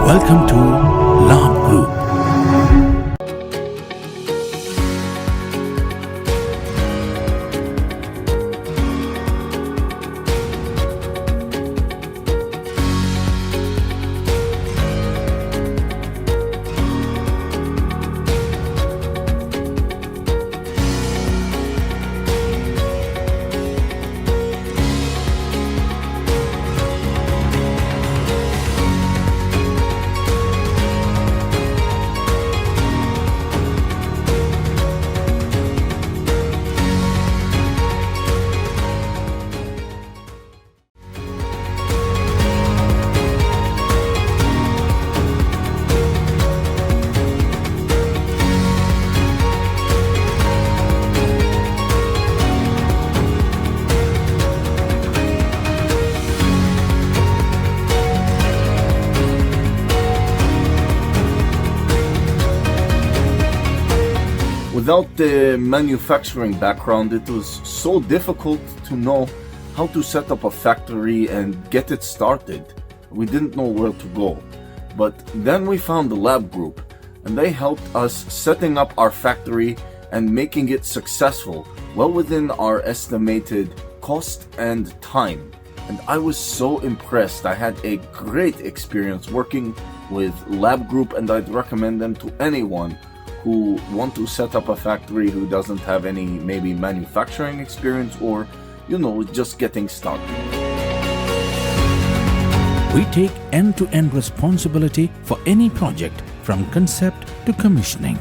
Welcome to Labh Group. Without the manufacturing background, it was so difficult to know how to set up a factory and get it started. We didn't know where to go. But then we found the Labh Group, and they helped us setting up our factory and making it successful, well within our estimated cost and time. And I was so impressed. I had a great experience working with Labh Group, and I'd recommend them to anyone who want to set up a factory who doesn't have any maybe manufacturing experience or, just getting started. We take end-to-end responsibility for any project from concept to commissioning.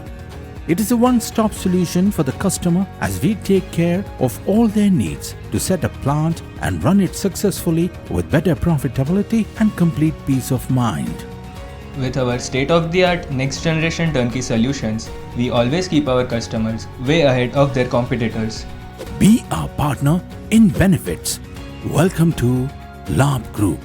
It is a one-stop solution for the customer as we take care of all their needs to set a plant and run it successfully with better profitability and complete peace of mind. With our state-of-the-art next-generation turnkey solutions, we always keep our customers way ahead of their competitors. Be our partner in benefits. Welcome to Labh Group.